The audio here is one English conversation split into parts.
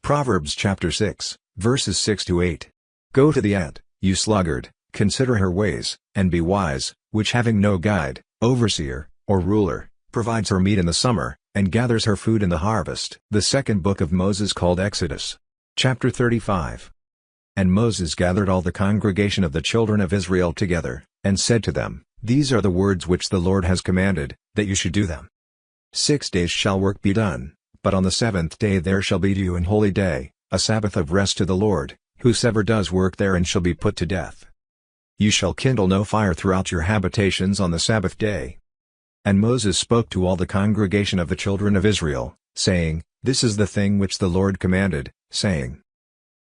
Proverbs chapter 6, verses 6-8. Go to the ant, you sluggard, consider her ways, and be wise, which having no guide, overseer, or ruler, provides her meat in the summer, and gathers her food in the harvest. The second book of Moses called Exodus. Chapter 35. And Moses gathered all the congregation of the children of Israel together, and said to them, These are the words which the Lord has commanded, that you should do them. 6 days shall work be done, but on the seventh day there shall be to you an holy day, a Sabbath of rest to the Lord. Whosoever does work therein shall be put to death. You shall kindle no fire throughout your habitations on the Sabbath day. And Moses spoke to all the congregation of the children of Israel, saying, This is the thing which the Lord commanded, saying,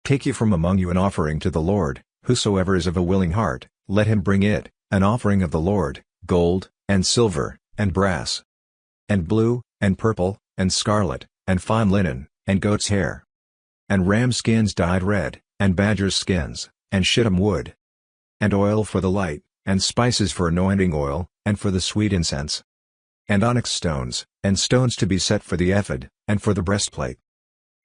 Take ye from among you an offering to the Lord, whosoever is of a willing heart, let him bring it, an offering of the Lord, gold, and silver, and brass, and blue, and purple, and scarlet, and fine linen, and goat's hair, and ram skins dyed red, and badger's skins, and shittim wood, and oil for the light, and spices for anointing oil, and for the sweet incense, and onyx stones, and stones to be set for the ephod, and for the breastplate.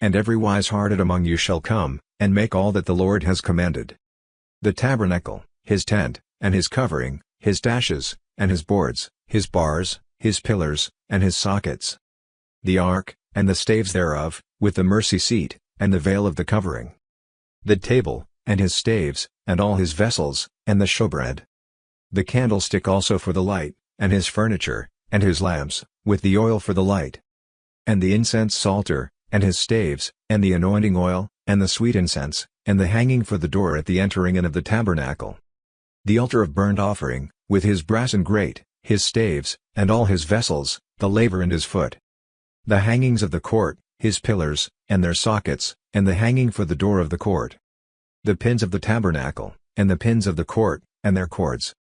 And every wise-hearted among you shall come, and make all that the Lord has commanded. The tabernacle, his tent, and his covering, his dashes, and his boards, his bars, his pillars, and his sockets. The ark, and the staves thereof, with the mercy seat, and the veil of the covering. The table, and his staves, and all his vessels, and the showbread. The candlestick also for the light, and his furniture, and his lamps, with the oil for the light. And the incense altar, and his staves, and the anointing oil, and the sweet incense, and the hanging for the door at the entering in of the tabernacle. The altar of burnt offering, with his brass and grate, his staves, and all his vessels, the laver and his foot. The hangings of the court, his pillars, and their sockets, and the hanging for the door of the court. The pins of the tabernacle, and the pins of the court, and their cords.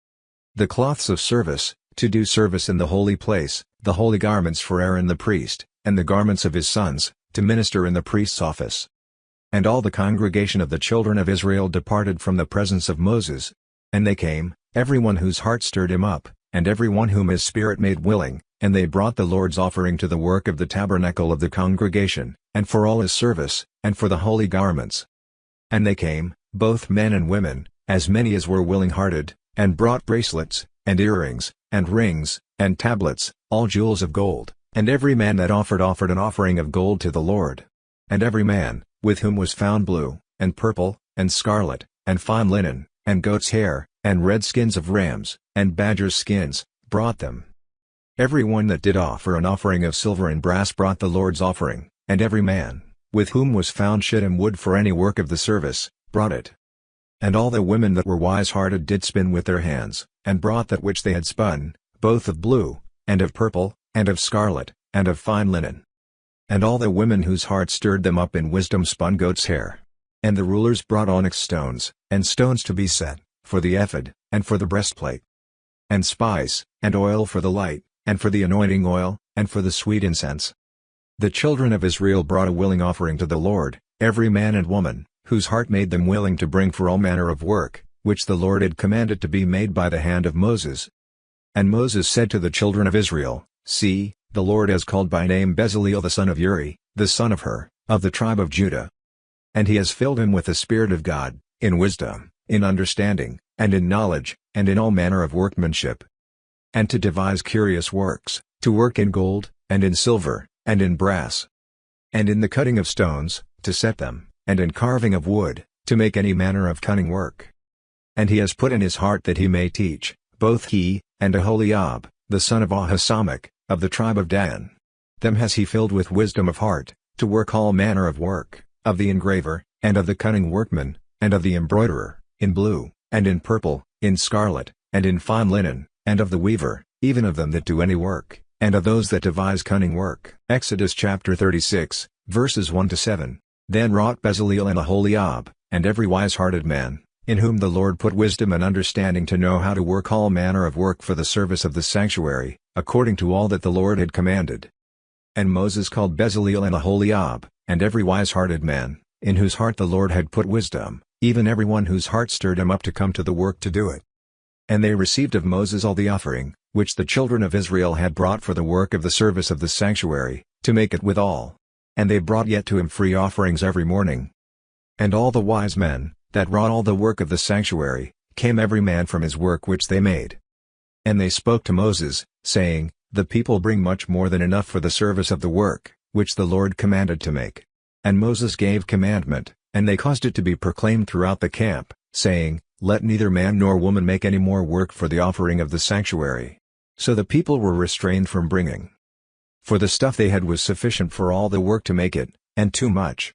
The cloths of service, to do service in the holy place, the holy garments for Aaron the priest, and the garments of his sons, to minister in the priest's office. And all the congregation of the children of Israel departed from the presence of Moses. And they came, every one whose heart stirred him up, and every one whom his spirit made willing, and they brought the Lord's offering to the work of the tabernacle of the congregation, and for all his service, and for the holy garments. And they came, both men and women, as many as were willing-hearted, and brought bracelets, and earrings, and rings, and tablets, all jewels of gold, and every man that offered an offering of gold to the Lord. And every man, with whom was found blue, and purple, and scarlet, and fine linen, and goat's hair, and red skins of rams, and badgers' skins, brought them. Every one that did offer an offering of silver and brass brought the Lord's offering, and every man, with whom was found shittim wood for any work of the service, brought it. And all the women that were wise-hearted did spin with their hands, and brought that which they had spun, both of blue, and of purple, and of scarlet, and of fine linen. And all the women whose hearts stirred them up in wisdom spun goat's hair. And the rulers brought onyx stones, and stones to be set, for the ephod, and for the breastplate. And spice, and oil for the light, and for the anointing oil, and for the sweet incense. The children of Israel brought a willing offering to the Lord, every man and woman, whose heart made them willing to bring for all manner of work, which the Lord had commanded to be made by the hand of Moses. And Moses said to the children of Israel, See, the Lord has called by name Bezaleel the son of Uri, the son of Hur, of the tribe of Judah. And he has filled him with the Spirit of God, in wisdom, in understanding, and in knowledge, and in all manner of workmanship. And to devise curious works, to work in gold, and in silver, and in brass, and in the cutting of stones, to set them, and in carving of wood, to make any manner of cunning work. And he has put in his heart that he may teach, both he, and Aholiab, the son of Ahisamach, of the tribe of Dan. Them has he filled with wisdom of heart, to work all manner of work, of the engraver, and of the cunning workman, and of the embroiderer, in blue, and in purple, in scarlet, and in fine linen, and of the weaver, even of them that do any work, and of those that devise cunning work. Exodus chapter 36, verses 1-7. Then wrought Bezaleel and Aholiab, and every wise-hearted man, in whom the Lord put wisdom and understanding to know how to work all manner of work for the service of the sanctuary, according to all that the Lord had commanded. And Moses called Bezaleel and Aholiab, and every wise-hearted man, in whose heart the Lord had put wisdom, even every one whose heart stirred him up to come to the work to do it. And they received of Moses all the offering, which the children of Israel had brought for the work of the service of the sanctuary, to make it withal. And they brought yet to him free offerings every morning. And all the wise men, that wrought all the work of the sanctuary, came every man from his work which they made. And they spoke to Moses, saying, The people bring much more than enough for the service of the work, which the Lord commanded to make. And Moses gave commandment, and they caused it to be proclaimed throughout the camp, saying, Let neither man nor woman make any more work for the offering of the sanctuary. So the people were restrained from bringing. For the stuff they had was sufficient for all the work to make it, and too much.